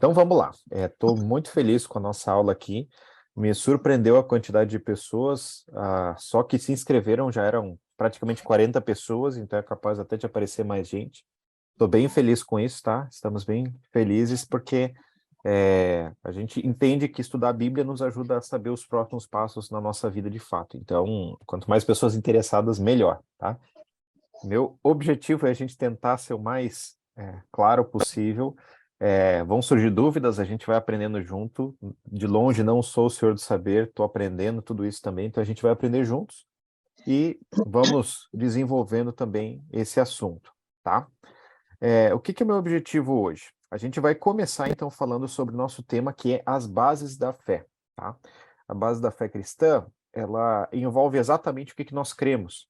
Então vamos lá. Estou muito feliz com a nossa aula aqui. Me surpreendeu a quantidade de pessoas, só que se inscreveram já eram praticamente 40 pessoas, então é capaz até de aparecer mais gente. Estou bem feliz com isso, tá? Estamos bem felizes porque a gente entende que estudar a Bíblia nos ajuda a saber os próximos passos na nossa vida de fato. Então, quanto mais pessoas interessadas, melhor, tá? Meu objetivo é a gente tentar ser o mais claro possível. Vão surgir dúvidas, a gente vai aprendendo junto. De longe, não sou o senhor do saber, estou aprendendo tudo isso também, então a gente vai aprender juntos e vamos desenvolvendo também esse assunto, tá? O que é meu objetivo hoje? A gente vai começar, então, falando sobre o nosso tema, que é as bases da fé, tá? A base da fé cristã, ela envolve exatamente o que nós cremos.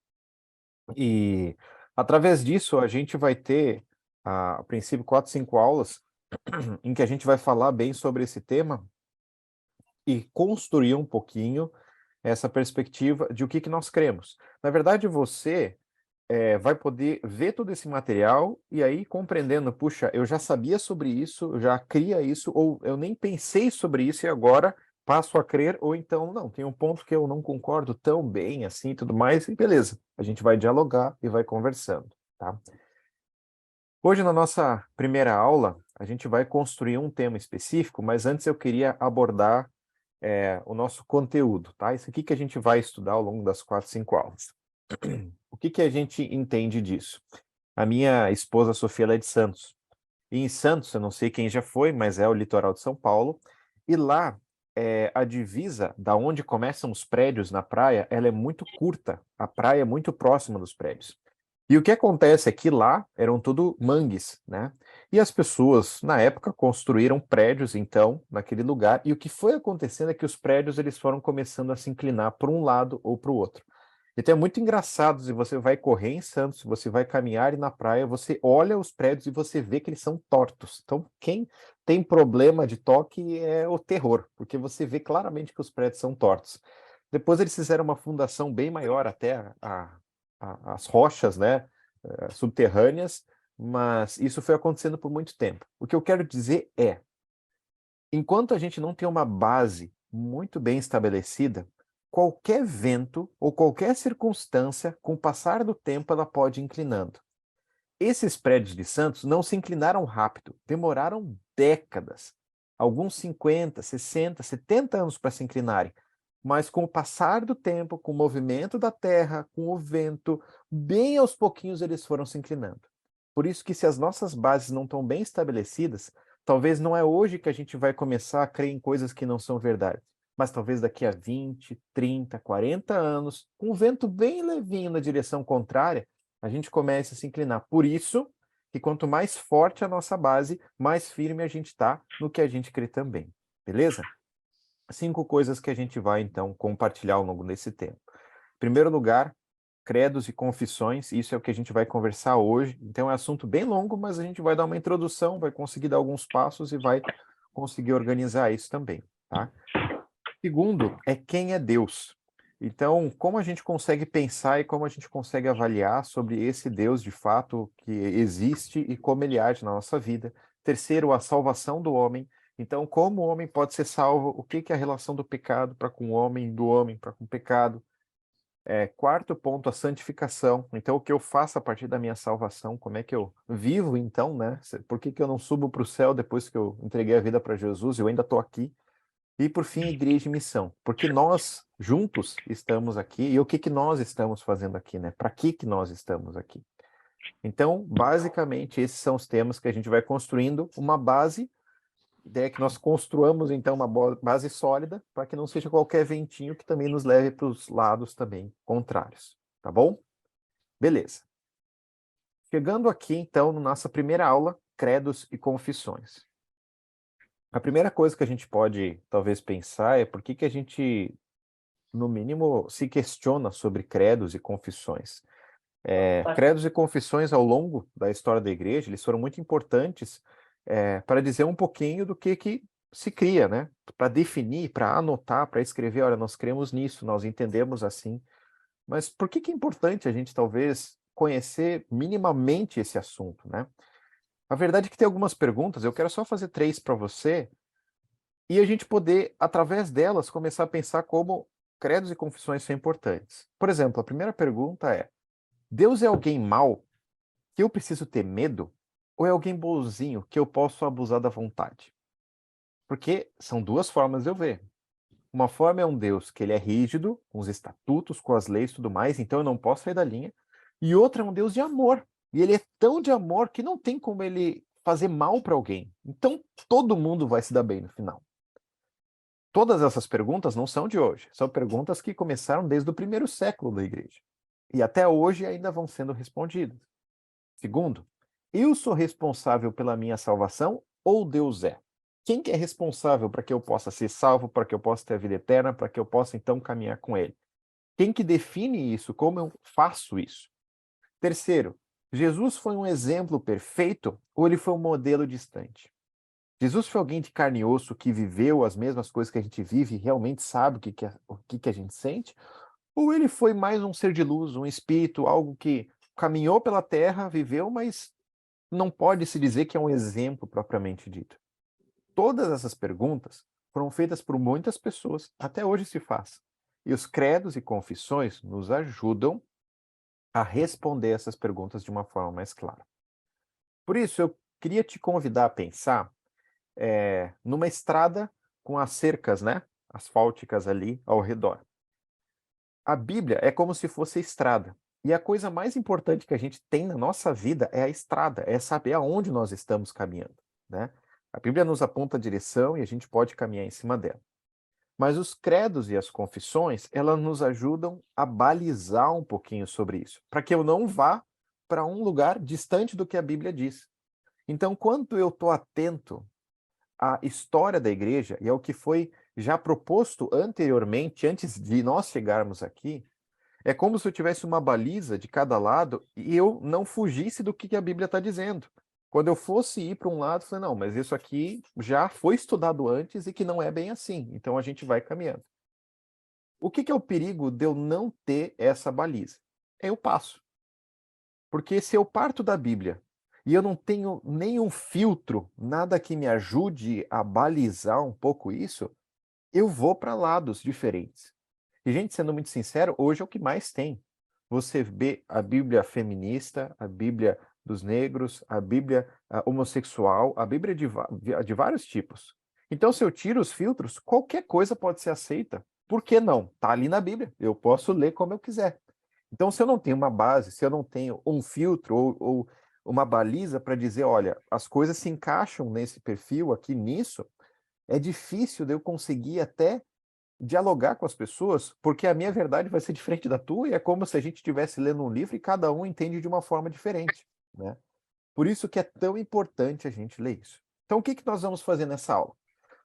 E, através disso, a gente vai ter, a princípio, 4, 5 aulas em que a gente vai falar bem sobre esse tema e construir um pouquinho essa perspectiva de o que nós cremos. Na verdade, você vai poder ver todo esse material e aí compreendendo, puxa, eu já sabia sobre isso, eu já cria isso, ou eu nem pensei sobre isso e agora passo a crer, ou então, não, tem um ponto que eu não concordo tão bem assim e tudo mais, e beleza, a gente vai dialogar e vai conversando, tá? Hoje, na nossa primeira aula, a gente vai construir um tema específico, mas antes eu queria abordar o nosso conteúdo, tá? Isso aqui que a gente vai estudar ao longo das 4, 5 aulas. O que a gente entende disso? A minha esposa Sofia, ela é de Santos. E em Santos, eu não sei quem já foi, mas é o litoral de São Paulo. E lá, a divisa da onde começam os prédios na praia, ela é muito curta. A praia é muito próxima dos prédios. E o que acontece é que lá eram tudo mangues, né? E as pessoas, na época, construíram prédios, então, naquele lugar. E o que foi acontecendo é que os prédios eles foram começando a se inclinar para um lado ou para o outro. Então é muito engraçado, se você vai correr em Santos, se você vai caminhar e na praia, você olha os prédios e você vê que eles são tortos. Então, quem tem problema de toque é o terror, porque você vê claramente que os prédios são tortos. Depois eles fizeram uma fundação bem maior até as rochas, né, subterrâneas, mas isso foi acontecendo por muito tempo. O que eu quero dizer é, enquanto a gente não tem uma base muito bem estabelecida, qualquer vento ou qualquer circunstância, com o passar do tempo, ela pode ir inclinando. Esses prédios de Santos não se inclinaram rápido, demoraram décadas, alguns 50, 60, 70 anos para se inclinarem. Mas com o passar do tempo, com o movimento da terra, com o vento, bem aos pouquinhos eles foram se inclinando. Por isso que se as nossas bases não estão bem estabelecidas, talvez não é hoje que a gente vai começar a crer em coisas que não são verdade, mas talvez daqui a 20, 30, 40 anos, com o vento bem levinho na direção contrária, a gente comece a se inclinar. Por isso que quanto mais forte a nossa base, mais firme a gente está no que a gente crê também. Beleza? 5 coisas que a gente vai, então, compartilhar ao longo desse tempo. Em primeiro lugar, credos e confissões, isso é o que a gente vai conversar hoje. Então, é um assunto bem longo, mas a gente vai dar uma introdução, vai conseguir dar alguns passos e vai conseguir organizar isso também, tá? Segundo, é quem é Deus. Então, como a gente consegue pensar e como a gente consegue avaliar sobre esse Deus de fato que existe e como ele age na nossa vida. Terceiro, a salvação do homem. Então, como o homem pode ser salvo? O que é a relação do pecado para com o homem, do homem para com o pecado? Quarto ponto, a santificação. Então, o que eu faço a partir da minha salvação? Como é que eu vivo, então, né? Por que eu não subo para o céu depois que eu entreguei a vida para Jesus? Eu ainda estou aqui. E, por fim, igreja e missão. Porque nós, juntos, estamos aqui. E o que nós estamos fazendo aqui, né? Para que nós estamos aqui? Então, basicamente, esses são os temas que a gente vai construindo uma base. A ideia é que nós construamos, então, uma base sólida para que não seja qualquer ventinho que também nos leve para os lados também contrários. Tá bom? Beleza. Chegando aqui, então, na nossa primeira aula, credos e confissões. A primeira coisa que a gente pode, talvez, pensar é por que a gente no mínimo, se questiona sobre credos e confissões. Credos e confissões, ao longo da história da igreja, eles foram muito importantes para dizer um pouquinho do que se cria, né? Para definir, para anotar, para escrever, olha, nós cremos nisso, nós entendemos assim. Mas por que é importante a gente, talvez, conhecer minimamente esse assunto, né? A verdade é que tem algumas perguntas, eu quero só fazer 3 para você, e a gente poder, através delas, começar a pensar como credos e confissões são importantes. Por exemplo, a primeira pergunta é: Deus é alguém mau que eu preciso ter medo? Ou é alguém bonzinho que eu posso abusar da vontade? Porque são 2 formas de eu ver. Uma forma é um Deus que ele é rígido, com os estatutos, com as leis e tudo mais, então eu não posso sair da linha. E outra é um Deus de amor. E ele é tão de amor que não tem como ele fazer mal para alguém. Então todo mundo vai se dar bem no final. Todas essas perguntas não são de hoje, são perguntas que começaram desde o primeiro século da igreja. E até hoje ainda vão sendo respondidas. Segundo, eu sou responsável pela minha salvação ou Deus é? Quem que é responsável para que eu possa ser salvo, para que eu possa ter a vida eterna, para que eu possa então caminhar com Ele? Quem que define isso? Como eu faço isso? Terceiro, Jesus foi um exemplo perfeito ou ele foi um modelo distante? Jesus foi alguém de carne e osso que viveu as mesmas coisas que a gente vive e realmente sabe o que a gente sente? Ou ele foi mais um ser de luz, um espírito, algo que caminhou pela terra, viveu, mas não pode se dizer que é um exemplo propriamente dito? Todas essas perguntas foram feitas por muitas pessoas, até hoje se faz. E os credos e confissões nos ajudam a responder essas perguntas de uma forma mais clara. Por isso, eu queria te convidar a pensar numa estrada com as cercas, né, asfálticas ali ao redor. A Bíblia é como se fosse a estrada. E a coisa mais importante que a gente tem na nossa vida é a estrada, é saber aonde nós estamos caminhando, né? A Bíblia nos aponta a direção e a gente pode caminhar em cima dela. Mas os credos e as confissões, elas nos ajudam a balizar um pouquinho sobre isso, para que eu não vá para um lugar distante do que a Bíblia diz. Então, quando eu estou atento à história da igreja e ao que foi já proposto anteriormente, antes de nós chegarmos aqui, é como se eu tivesse uma baliza de cada lado e eu não fugisse do que a Bíblia está dizendo. Quando eu fosse ir para um lado, eu falei, não, mas isso aqui já foi estudado antes e que não é bem assim. Então a gente vai caminhando. O que é o perigo de eu não ter essa baliza? Eu passo. Porque se eu parto da Bíblia e eu não tenho nenhum filtro, nada que me ajude a balizar um pouco isso, eu vou para lados diferentes. E, gente, sendo muito sincero, hoje é o que mais tem. Você vê a Bíblia feminista, a Bíblia dos negros, a Bíblia homossexual, a Bíblia de vários tipos. Então, se eu tiro os filtros, qualquer coisa pode ser aceita. Por que não? Está ali na Bíblia. Eu posso ler como eu quiser. Então, se eu não tenho uma base, se eu não tenho um filtro ou uma baliza para dizer, olha, as coisas se encaixam nesse perfil aqui, nisso, é difícil de eu conseguir até dialogar com as pessoas, porque a minha verdade vai ser diferente da tua e é como se a gente estivesse lendo um livro e cada um entende de uma forma diferente, né? Por isso que é tão importante a gente ler isso. Então, o que que nós vamos fazer nessa aula?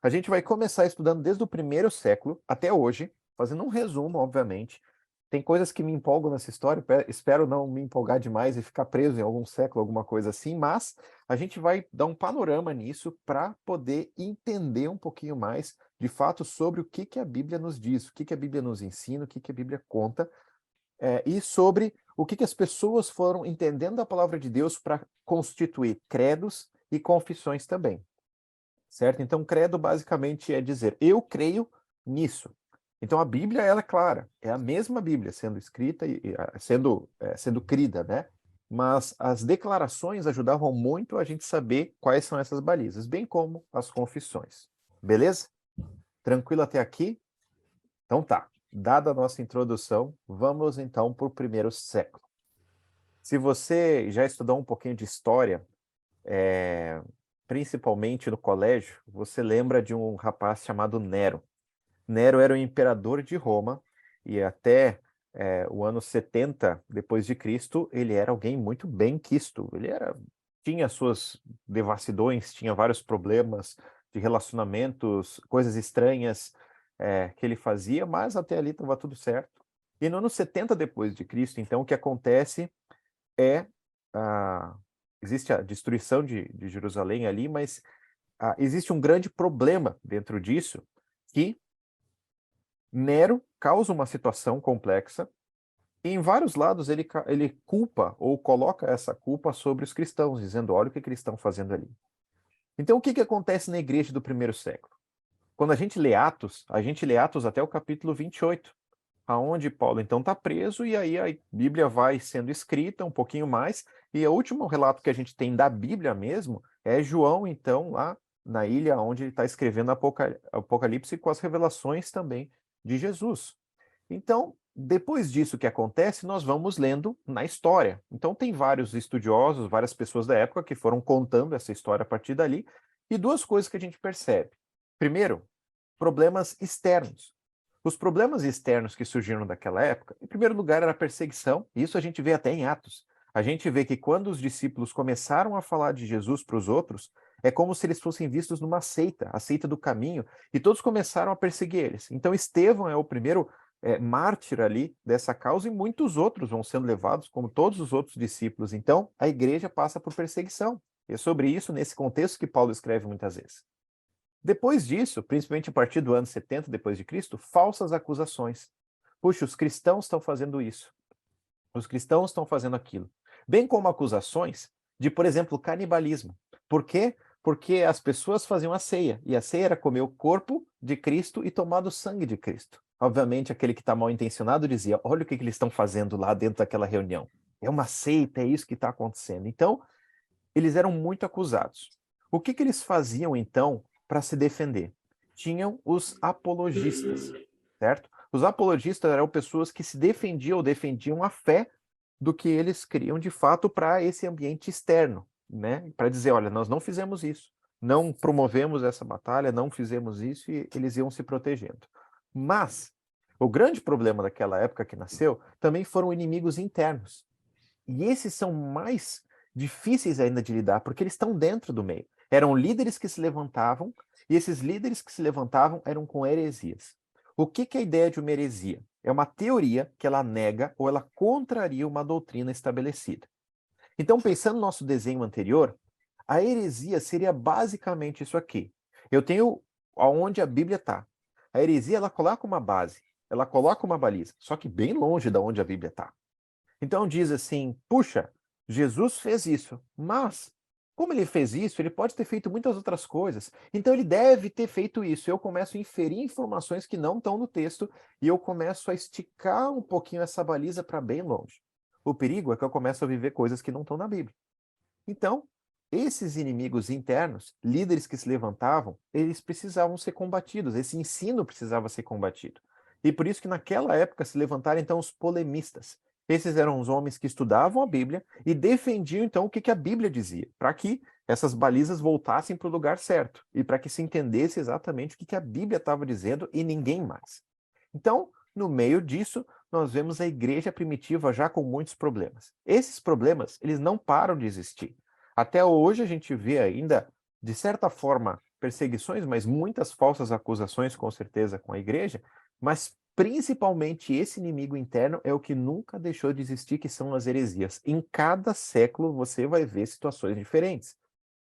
A gente vai começar estudando desde o primeiro século até hoje, fazendo um resumo, obviamente. Tem coisas que me empolgam nessa história, espero não me empolgar demais e ficar preso em algum século, alguma coisa assim, mas a gente vai dar um panorama nisso para poder entender um pouquinho mais, de fato, sobre o que que a Bíblia nos diz, o que que a Bíblia nos ensina, o que que a Bíblia conta, e sobre o que que as pessoas foram entendendo da palavra de Deus para constituir credos e confissões também, certo? Então, credo basicamente é dizer, eu creio nisso. Então, a Bíblia, ela é clara, é a mesma Bíblia sendo escrita e sendo crida, né? Mas as declarações ajudavam muito a gente saber quais são essas balizas, bem como as confissões. Beleza? Tranquilo até aqui? Então tá. Dada a nossa introdução, vamos então para o primeiro século. Se você já estudou um pouquinho de história, principalmente no colégio, você lembra de um rapaz chamado Nero. Nero era o imperador de Roma e até o ano 70 depois de Cristo, ele era alguém muito bem quisto. Tinha suas devassidões, tinha vários problemas de relacionamentos, coisas estranhas que ele fazia, mas até ali estava tudo certo. E no ano 70 depois de Cristo, então, o que acontece é a, existe a destruição de Jerusalém ali, mas existe um grande problema dentro disso, que Nero causa uma situação complexa E em vários lados ele culpa ou coloca essa culpa sobre os cristãos, dizendo: olha o que eles estão fazendo ali. Então, o que que acontece na igreja do primeiro século? Quando a gente lê Atos até o capítulo 28, aonde Paulo então está preso, e aí a Bíblia vai sendo escrita um pouquinho mais, e o último relato que a gente tem da Bíblia mesmo é João, então, lá na ilha onde ele está escrevendo Apocalipse com as revelações também de Jesus. Então, depois disso que acontece, nós vamos lendo na história. Então, tem vários estudiosos, várias pessoas da época que foram contando essa história a partir dali, e duas coisas que a gente percebe. Primeiro, problemas externos. Os problemas externos que surgiram daquela época, em primeiro lugar, era a perseguição, e isso a gente vê até em Atos. A gente vê que quando os discípulos começaram a falar de Jesus para os outros, é como se eles fossem vistos numa seita, a seita do caminho, e todos começaram a perseguir eles. Então, Estevão é o primeiro mártir ali dessa causa, e muitos outros vão sendo levados, como todos os outros discípulos. Então, a igreja passa por perseguição. E é sobre isso, nesse contexto, que Paulo escreve muitas vezes. Depois disso, principalmente a partir do ano 70 depois de Cristo, falsas acusações. Puxa, os cristãos estão fazendo isso. Os cristãos estão fazendo aquilo. Bem como acusações de, por exemplo, canibalismo. Por quê? Porque as pessoas faziam a ceia, e a ceia era comer o corpo de Cristo e tomar do sangue de Cristo. Obviamente, aquele que está mal intencionado dizia: olha o que eles estão fazendo lá dentro daquela reunião. É uma seita, é isso que está acontecendo. Então, eles eram muito acusados. O que eles faziam, então, para se defender? Tinham os apologistas, certo? Os apologistas eram pessoas que se defendiam ou defendiam a fé do que eles criam de fato para esse ambiente externo, né? Para dizer: olha, nós não fizemos isso, não promovemos essa batalha, não fizemos isso, e eles iam se protegendo. Mas o grande problema daquela época que nasceu também foram inimigos internos. E esses são mais difíceis ainda de lidar, porque eles estão dentro do meio. Eram líderes que se levantavam, e esses líderes que se levantavam eram com heresias. O que é a ideia de uma heresia? É uma teoria que ela nega ou ela contraria uma doutrina estabelecida. Então, pensando no nosso desenho anterior, a heresia seria basicamente isso aqui. Eu tenho aonde a Bíblia está. A heresia, ela coloca uma base, ela coloca uma baliza, só que bem longe da onde a Bíblia está. Então diz assim: puxa, Jesus fez isso, mas como ele fez isso, ele pode ter feito muitas outras coisas. Então ele deve ter feito isso. Eu começo a inferir informações que não estão no texto, e eu começo a esticar um pouquinho essa baliza para bem longe. O perigo é que eu começo a viver coisas que não estão na Bíblia. Então, esses inimigos internos, líderes que se levantavam, eles precisavam ser combatidos, esse ensino precisava ser combatido. E por isso que naquela época se levantaram então os polemistas. Esses eram os homens que estudavam a Bíblia e defendiam então o que a Bíblia dizia, para que essas balizas voltassem para o lugar certo e para que se entendesse exatamente o que a Bíblia estava dizendo e ninguém mais. Então, no meio disso, nós vemos a igreja primitiva já com muitos problemas. Esses problemas, eles não param de existir. Até hoje a gente vê ainda, de certa forma, perseguições, mas muitas falsas acusações, com certeza, com a igreja, mas principalmente esse inimigo interno é o que nunca deixou de existir, que são as heresias. Em cada século você vai ver situações diferentes.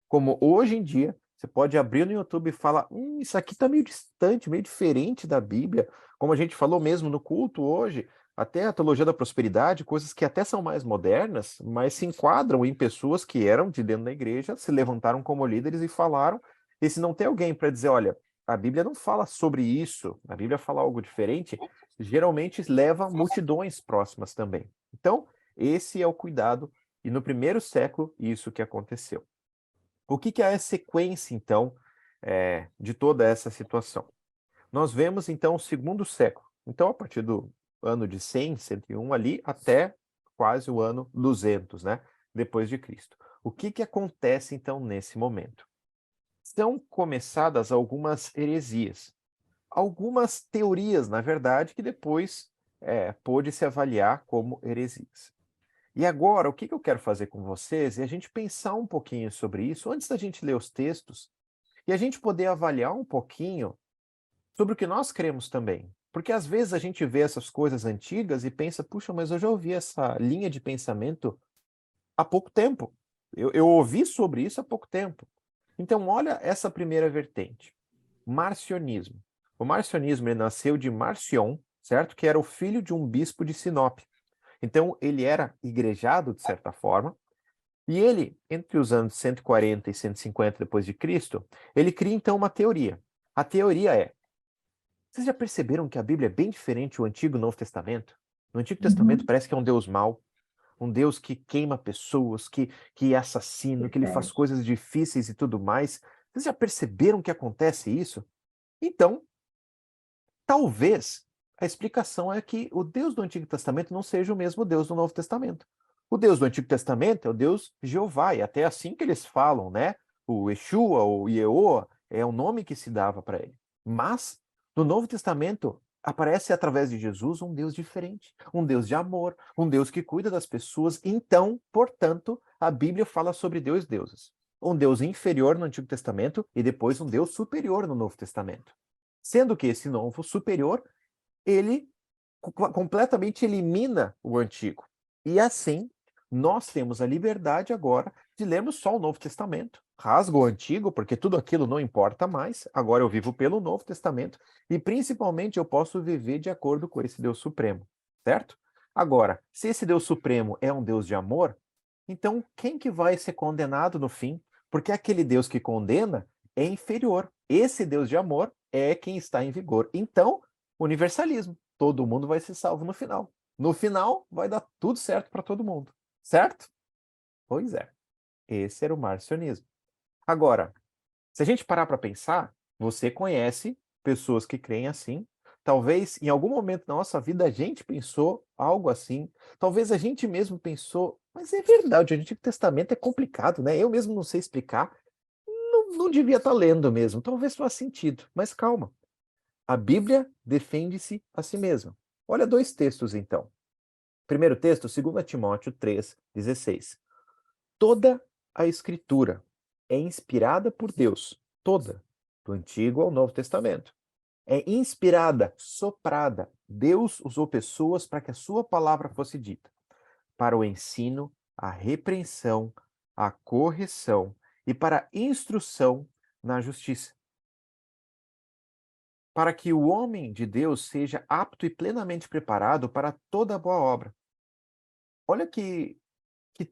Como hoje em dia, você pode abrir no YouTube e falar: isso aqui está meio distante, meio diferente da Bíblia. Como a gente falou mesmo no culto hoje, até a teologia da prosperidade, coisas que até são mais modernas, mas se enquadram em pessoas que eram de dentro da igreja, se levantaram como líderes e falaram. E se não tem alguém para dizer: olha, a Bíblia não fala sobre isso, a Bíblia fala algo diferente, geralmente leva multidões próximas também. Então, esse é o cuidado, e no primeiro século, isso que aconteceu. O que é a sequência, então, de toda essa situação? Nós vemos, então, o segundo século. Então, a partir do ano de 100, 101 ali, até quase o ano 200, né? Depois de Cristo. O que acontece, então, nesse momento? São começadas algumas heresias. Algumas teorias, na verdade, que depois pôde se avaliar como heresias. E agora, o que eu quero fazer com vocês é a gente pensar um pouquinho sobre isso antes da gente ler os textos e a gente poder avaliar um pouquinho sobre o que nós cremos também. Porque às vezes a gente vê essas coisas antigas e pensa: puxa, mas eu já ouvi essa linha de pensamento há pouco tempo. Eu ouvi sobre isso há pouco tempo. Então, olha essa primeira vertente: marcionismo. O marcionismo ele nasceu de Marcion, certo? Que era o filho de um bispo de Sinop. Então, ele era igrejado, de certa forma, e ele, entre os anos 140 e 150 depois de Cristo, ele cria então uma teoria. A teoria é: vocês já perceberam que a Bíblia é bem diferente do Antigo e o Novo Testamento? No Antigo Testamento Uhum. parece que é um Deus mau, um Deus que queima pessoas, que é assassino, que ele faz Verdade. coisas difíceis e tudo mais. Vocês já perceberam que acontece isso? Então, talvez a explicação é que o Deus do Antigo Testamento não seja o mesmo Deus do Novo Testamento. O Deus do Antigo Testamento é o Deus Jeová, e até assim que eles falam, né? O Yeshua, o Yehoa, é o nome que se dava para ele. Mas, no Novo Testamento, aparece através de Jesus um Deus diferente, um Deus de amor, um Deus que cuida das pessoas. Então, portanto, a Bíblia fala sobre dois deuses. Um Deus inferior no Antigo Testamento e depois um Deus superior no Novo Testamento. Sendo que esse novo superior, ele completamente elimina o antigo. E assim, nós temos a liberdade agora de lermos só o Novo Testamento. Rasga o antigo, porque tudo aquilo não importa mais. Agora eu vivo pelo Novo Testamento e principalmente eu posso viver de acordo com esse Deus Supremo, certo? Agora, se esse Deus Supremo é um Deus de amor, então quem que vai ser condenado no fim? Porque aquele Deus que condena é inferior. Esse Deus de amor é quem está em vigor. Então, universalismo. Todo mundo vai ser salvo no final. No final, vai dar tudo certo para todo mundo. Certo? Pois é. Esse era o marcionismo. Agora, se a gente parar para pensar, você conhece pessoas que creem assim. Talvez em algum momento da nossa vida a gente pensou algo assim. Talvez a gente mesmo pensou, mas é verdade, o Antigo Testamento é complicado, né? Eu mesmo não sei explicar. Não devia estar lendo mesmo. Talvez faça sentido, mas calma. A Bíblia defende-se a si mesma. Olha dois textos, então. Primeiro texto, 2 Timóteo 3,16. Toda a Escritura é inspirada por Deus, toda, do Antigo ao Novo Testamento. É inspirada, soprada. Deus usou pessoas para que a sua palavra fosse dita, para o ensino, a repreensão, a correção e para a instrução na justiça, para que o homem de Deus seja apto e plenamente preparado para toda boa obra. Olha que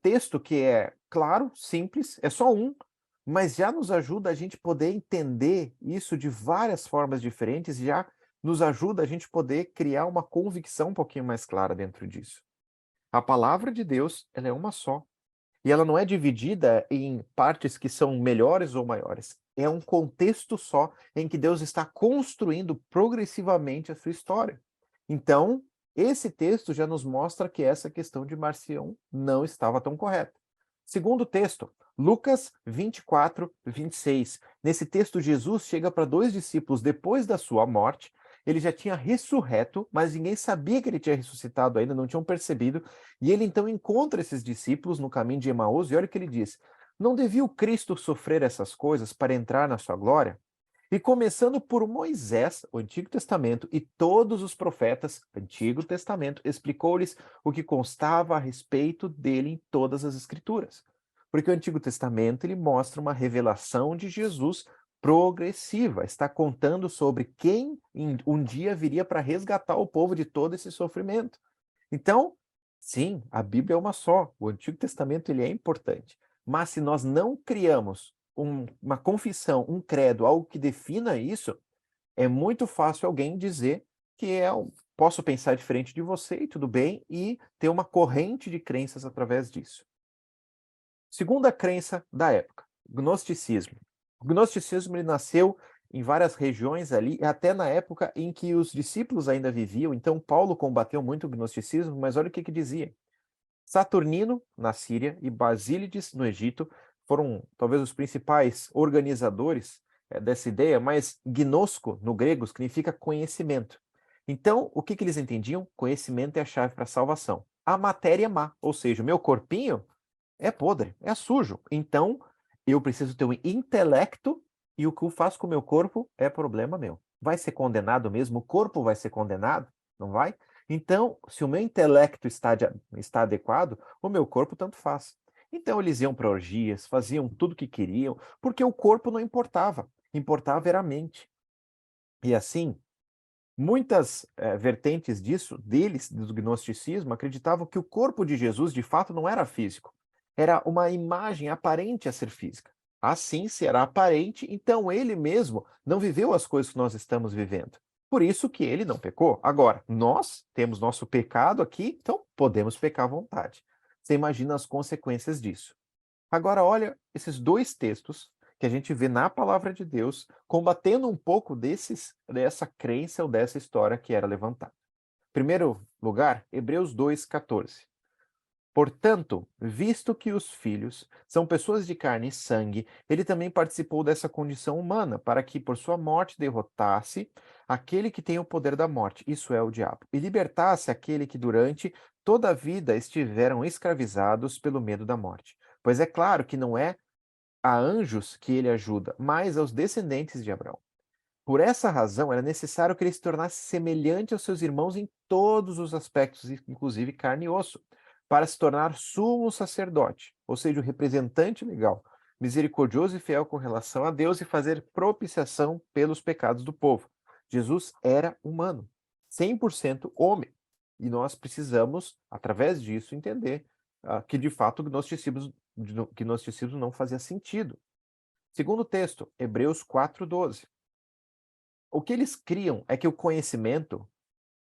texto que é claro, simples, é só um, mas já nos ajuda a gente poder entender isso de várias formas diferentes, e já nos ajuda a gente poder criar uma convicção um pouquinho mais clara dentro disso. A palavra de Deus, ela é uma só. E ela não é dividida em partes que são melhores ou maiores. É um contexto só em que Deus está construindo progressivamente a sua história. Então, esse texto já nos mostra que essa questão de Marcião não estava tão correta. Segundo texto, Lucas 24, 26. Nesse texto, Jesus chega para dois discípulos depois da sua morte. Ele já tinha ressurreto, mas ninguém sabia que ele tinha ressuscitado ainda, não tinham percebido. E ele então encontra esses discípulos no caminho de Emaús e olha o que ele diz: não devia o Cristo sofrer essas coisas para entrar na sua glória? E começando por Moisés, o Antigo Testamento, e todos os profetas, Antigo Testamento, explicou-lhes o que constava a respeito dele em todas as Escrituras. Porque o Antigo Testamento ele mostra uma revelação de Jesus progressiva, está contando sobre quem um dia viria para resgatar o povo de todo esse sofrimento. Então, sim, a Bíblia é uma só, o Antigo Testamento ele é importante, mas se nós não criamos uma confissão, um credo, algo que defina isso, é muito fácil alguém dizer que posso pensar diferente de você e tudo bem, e ter uma corrente de crenças através disso. Segunda crença da época, gnosticismo. O gnosticismo ele nasceu em várias regiões ali, até na época em que os discípulos ainda viviam. Então, Paulo combateu muito o gnosticismo, mas olha o que dizia. Saturnino, na Síria, e Basílides, no Egito, foram talvez os principais organizadores dessa ideia, mas gnosco, no grego, significa conhecimento. Então, o que eles entendiam? Conhecimento é a chave para a salvação. A matéria é má, ou seja, o meu corpinho é podre, é sujo. Então, eu preciso ter um intelecto e o que eu faço com o meu corpo é problema meu. Vai ser condenado mesmo? O corpo vai ser condenado? Não vai? Então, se o meu intelecto está adequado, o meu corpo tanto faz. Então, eles iam para orgias, faziam tudo o que queriam, porque o corpo não importava. Importava era a mente. E assim, Muitas vertentes deles, do gnosticismo, acreditavam que o corpo de Jesus, de fato, não era físico. Era uma imagem aparente a ser física. Assim, se era aparente, então ele mesmo não viveu as coisas que nós estamos vivendo. Por isso que ele não pecou. Agora, nós temos nosso pecado aqui, então podemos pecar à vontade. Você imagina as consequências disso. Agora, olha esses dois textos que a gente vê na palavra de Deus combatendo um pouco dessa crença ou dessa história que era levantada. Primeiro lugar, Hebreus 2,14. Portanto, visto que os filhos são pessoas de carne e sangue, ele também participou dessa condição humana, para que por sua morte derrotasse aquele que tem o poder da morte, isso é, o diabo, e libertasse aquele que durante toda a vida estiveram escravizados pelo medo da morte. Pois é claro que não é a anjos que ele ajuda, mas aos descendentes de Abraão. Por essa razão, era necessário que ele se tornasse semelhante aos seus irmãos em todos os aspectos, inclusive carne e osso, para se tornar sumo sacerdote, ou seja, o representante legal, misericordioso e fiel com relação a Deus e fazer propiciação pelos pecados do povo. Jesus era humano, 100% homem. E nós precisamos, através disso, entender que, de fato, o gnosticismo não fazia sentido. Segundo texto, Hebreus 4:12. O que eles criam é que o conhecimento,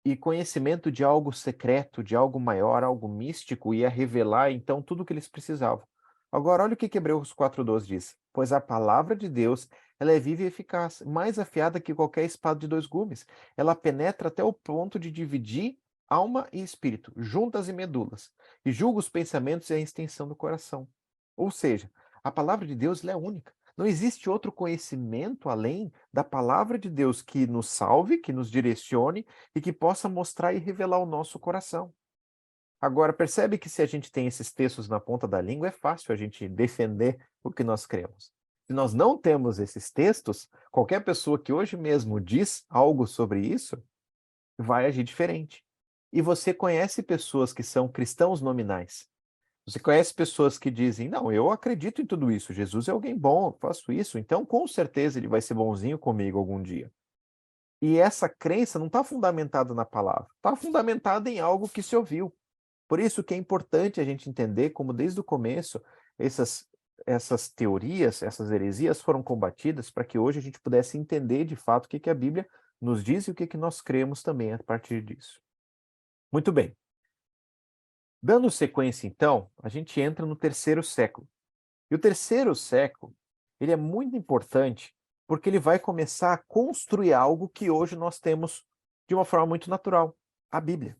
e conhecimento de algo secreto, de algo maior, algo místico, ia revelar então tudo o que eles precisavam. Agora, olha o que Hebreus 4:12 diz. Pois a palavra de Deus, ela é viva e eficaz, mais afiada que qualquer espada de dois gumes. Ela penetra até o ponto de dividir alma e espírito, juntas e medulas, e julga os pensamentos e a extensão do coração. Ou seja, a palavra de Deus ela é única. Não existe outro conhecimento além da palavra de Deus que nos salve, que nos direcione e que possa mostrar e revelar o nosso coração. Agora, percebe que se a gente tem esses textos na ponta da língua, é fácil a gente defender o que nós cremos. Se nós não temos esses textos, qualquer pessoa que hoje mesmo diz algo sobre isso vai agir diferente. E você conhece pessoas que são cristãos nominais. Você conhece pessoas que dizem: não, eu acredito em tudo isso, Jesus é alguém bom, eu faço isso, então com certeza ele vai ser bonzinho comigo algum dia. E essa crença não está fundamentada na palavra, está fundamentada em algo que se ouviu. Por isso que é importante a gente entender como desde o começo essas teorias, essas heresias foram combatidas para que hoje a gente pudesse entender de fato o que a Bíblia nos diz e o que nós cremos também a partir disso. Muito bem. Dando sequência, então, a gente entra no terceiro século. E o terceiro século, ele é muito importante porque ele vai começar a construir algo que hoje nós temos de uma forma muito natural, a Bíblia.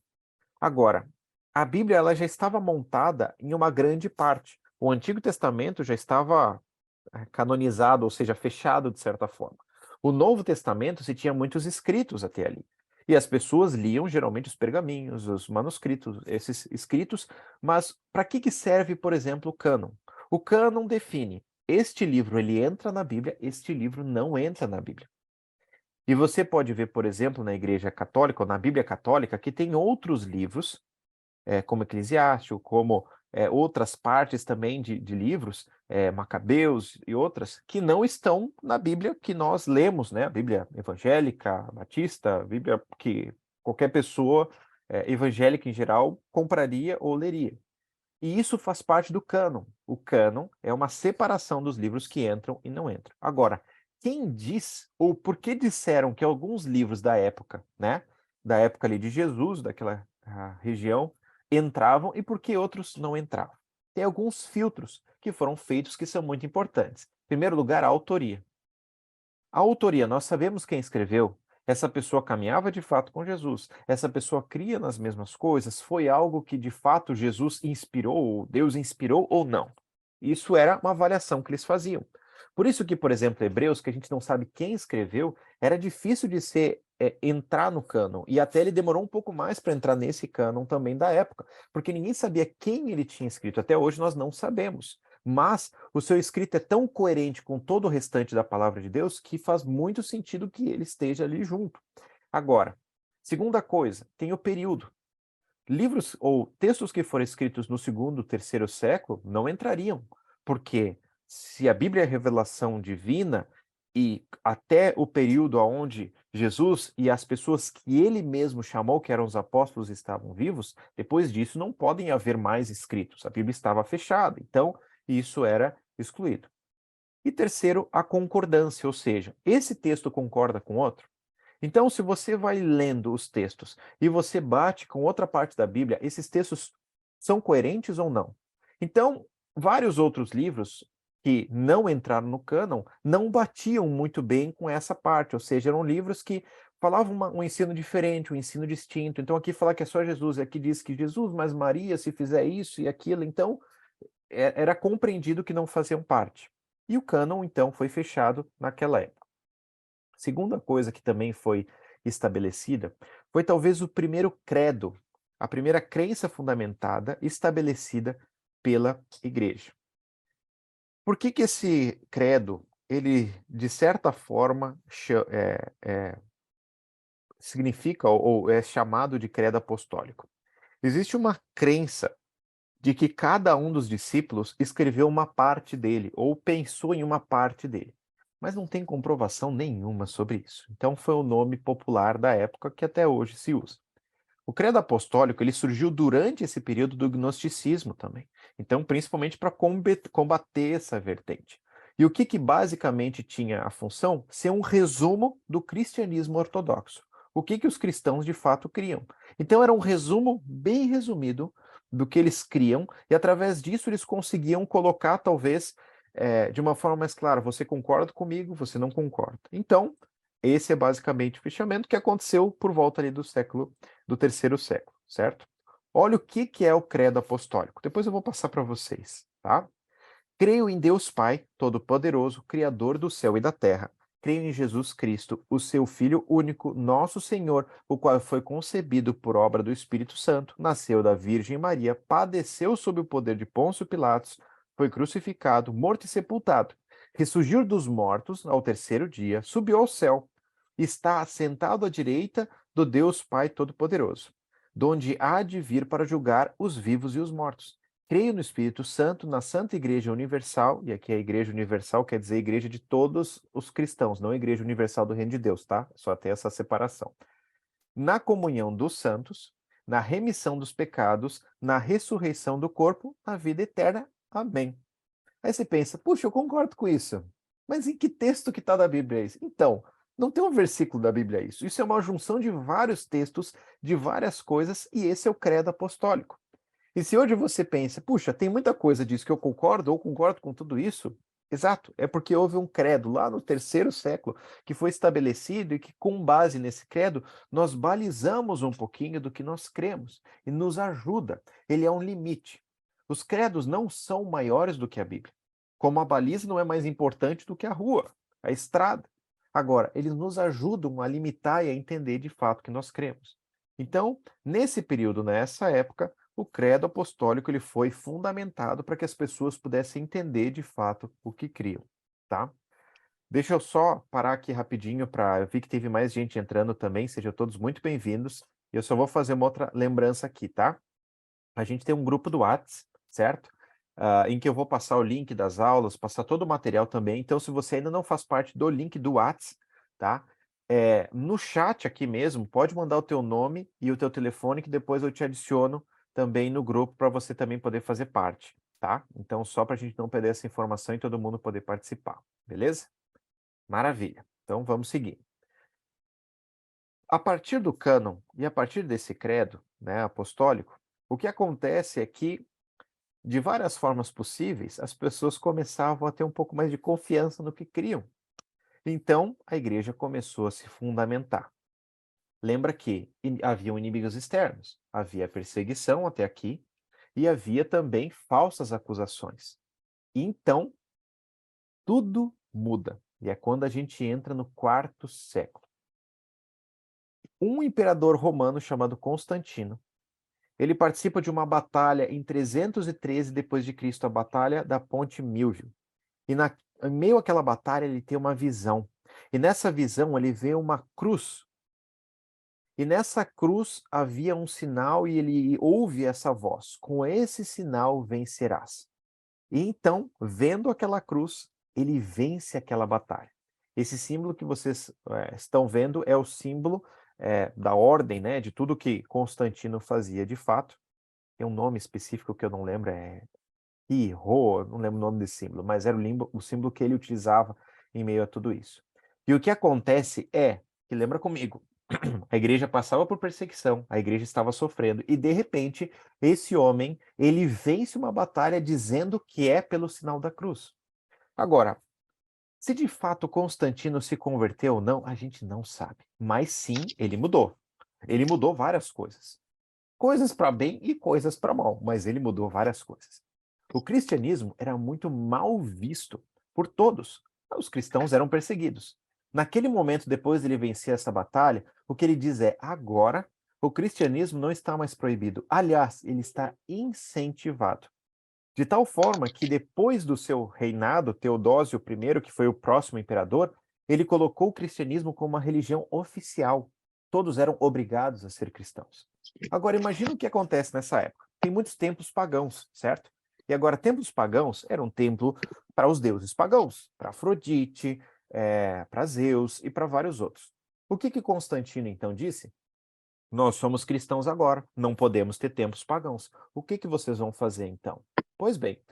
Agora, a Bíblia ela já estava montada em uma grande parte. O Antigo Testamento já estava canonizado, ou seja, fechado de certa forma. O Novo Testamento se tinha muitos escritos até ali. E as pessoas liam geralmente os pergaminhos, os manuscritos, esses escritos, mas para que serve, por exemplo, o cânon? O cânon define: este livro ele entra na Bíblia, este livro não entra na Bíblia. E você pode ver, por exemplo, na Igreja Católica, ou na Bíblia Católica, que tem outros livros, como Eclesiástico, como outras partes também de livros, Macabeus e outras, que não estão na Bíblia que nós lemos, né? A Bíblia evangélica, batista, a Bíblia que qualquer pessoa evangélica em geral compraria ou leria. E isso faz parte do cânon. O cânon é uma separação dos livros que entram e não entram. Agora, quem diz, ou por que disseram que alguns livros da época, né, da época ali de Jesus, daquela região, entravam e por que outros não entravam? Tem alguns filtros que foram feitos que são muito importantes. Em primeiro lugar, a autoria. A autoria, nós sabemos quem escreveu. Essa pessoa caminhava de fato com Jesus. Essa pessoa cria nas mesmas coisas. Foi algo que de fato Jesus inspirou, ou Deus inspirou ou não. Isso era uma avaliação que eles faziam. Por isso que, por exemplo, Hebreus, que a gente não sabe quem escreveu, era difícil de entrar no cânon. E até ele demorou um pouco mais para entrar nesse cânon também da época, porque ninguém sabia quem ele tinha escrito. Até hoje nós não sabemos. Mas o seu escrito é tão coerente com todo o restante da palavra de Deus que faz muito sentido que ele esteja ali junto. Agora, segunda coisa, tem o período. Livros ou textos que foram escritos no segundo, terceiro século não entrariam, porque se a Bíblia é revelação divina, e até o período onde Jesus e as pessoas que ele mesmo chamou, que eram os apóstolos, estavam vivos, depois disso não podem haver mais escritos. A Bíblia estava fechada, então isso era excluído. E terceiro, a concordância, ou seja, esse texto concorda com outro. Então, se você vai lendo os textos e você bate com outra parte da Bíblia, esses textos são coerentes ou não? Então, vários outros livros que não entraram no cânon não batiam muito bem com essa parte, ou seja, eram livros que falavam um ensino diferente, um ensino distinto. Então, aqui fala que é só Jesus, e aqui diz que Jesus, mas Maria, se fizer isso e aquilo. Então, era compreendido que não faziam parte. E o cânon, então, foi fechado naquela época. Segunda coisa que também foi estabelecida foi talvez o primeiro credo, a primeira crença fundamentada estabelecida pela igreja. Por que esse credo, ele, de certa forma, significa ou é chamado de credo apostólico? Existe uma crença de que cada um dos discípulos escreveu uma parte dele, ou pensou em uma parte dele. Mas não tem comprovação nenhuma sobre isso. Então foi o nome popular da época que até hoje se usa. O credo apostólico ele surgiu durante esse período do gnosticismo também. Então, principalmente para combater essa vertente. E o que basicamente tinha a função? Ser um resumo do cristianismo ortodoxo. O que os cristãos de fato criam. Então, era um resumo bem resumido do que eles criam, e através disso eles conseguiam colocar, talvez, de uma forma mais clara, você concorda comigo, você não concorda. Então, esse é basicamente o fechamento que aconteceu por volta ali do terceiro século, certo? Olha o que é o credo apostólico. Depois eu vou passar para vocês, tá? Creio em Deus Pai, Todo-Poderoso, Criador do céu e da terra. Creio em Jesus Cristo, o seu Filho único, nosso Senhor, o qual foi concebido por obra do Espírito Santo, nasceu da Virgem Maria, padeceu sob o poder de Pôncio Pilatos, foi crucificado, morto e sepultado. Ressurgiu dos mortos ao terceiro dia, subiu ao céu, está assentado à direita do Deus Pai Todo-Poderoso, donde há de vir para julgar os vivos e os mortos. Creio no Espírito Santo, na Santa Igreja Universal, e aqui a Igreja Universal quer dizer Igreja de todos os cristãos, não a Igreja Universal do Reino de Deus, tá? Só tem essa separação. Na comunhão dos santos, na remissão dos pecados, na ressurreição do corpo, na vida eterna. Amém. Aí você pensa, puxa, eu concordo com isso. Mas em que texto que está da Bíblia isso? Então, não tem um versículo da Bíblia isso. Isso é uma junção de vários textos, de várias coisas, e esse é o credo apostólico. E se hoje você pensa, puxa, tem muita coisa disso que eu concordo, ou concordo com tudo isso, exato, é porque houve um credo lá no terceiro século que foi estabelecido e que, com base nesse credo, nós balizamos um pouquinho do que nós cremos e nos ajuda. Ele é um limite. Os credos não são maiores do que a Bíblia. Como a baliza não é mais importante do que a rua, a estrada. Agora, eles nos ajudam a limitar e a entender de fato o que nós cremos. Então, nesse período, nessa época, o credo apostólico ele foi fundamentado para que as pessoas pudessem entender de fato o que criam, tá? Deixa eu só parar aqui rapidinho para eu vi que teve mais gente entrando também, sejam todos muito bem-vindos. E eu só vou fazer uma outra lembrança aqui, tá? A gente tem um grupo do Whats, certo? Em que eu vou passar o link das aulas, passar todo o material também. Então, se você ainda não faz parte do link do Whats, tá? No chat aqui mesmo, pode mandar o teu nome e o teu telefone, que depois eu te adiciono também no grupo para você também poder fazer parte, tá? Então, só para a gente não perder essa informação e todo mundo poder participar, beleza? Maravilha. Então, vamos seguir. A partir do cânon e a partir desse credo, né, apostólico, o que acontece é que, de várias formas possíveis, as pessoas começavam a ter um pouco mais de confiança no que criam. Então, a igreja começou a se fundamentar. Lembra que haviam inimigos externos, havia perseguição até aqui, e havia também falsas acusações. Então, tudo muda. E é quando a gente entra no quarto século. Um imperador romano chamado Constantino, ele participa de uma batalha em 313 depois de Cristo, a batalha da Ponte Milvio. E em meio àquela batalha ele tem uma visão. E nessa visão ele vê uma cruz. E nessa cruz havia um sinal e ele ouve essa voz: com esse sinal vencerás. E então, vendo aquela cruz, ele vence aquela batalha. Esse símbolo que vocês estão vendo é o símbolo da ordem, né, de tudo que Constantino fazia de fato. Tem um nome específico que eu não lembro, não lembro o nome desse símbolo, mas era o símbolo que ele utilizava em meio a tudo isso. E o que acontece é, que lembra comigo, a igreja passava por perseguição, a igreja estava sofrendo, e de repente, esse homem, ele vence uma batalha dizendo que é pelo sinal da cruz. Agora, se de fato Constantino se converteu ou não, a gente não sabe. Mas sim, ele mudou. Ele mudou várias coisas. Coisas para bem e coisas para mal, mas ele mudou várias coisas. O cristianismo era muito mal visto por todos. Os cristãos eram perseguidos. Naquele momento, depois de ele vencer essa batalha, o que ele diz é: agora o cristianismo não está mais proibido. Aliás, ele está incentivado. De tal forma que depois do seu reinado, Teodósio I, que foi o próximo imperador, ele colocou o cristianismo como uma religião oficial. Todos eram obrigados a ser cristãos. Agora, imagina o que acontece nessa época. Tem muitos templos pagãos, certo? E agora, templos pagãos eram um templo para os deuses pagãos, para Afrodite, para Zeus e para vários outros. O que Constantino então disse? Nós somos cristãos agora, não podemos ter templos pagãos. O que vocês vão fazer então? Pois bem,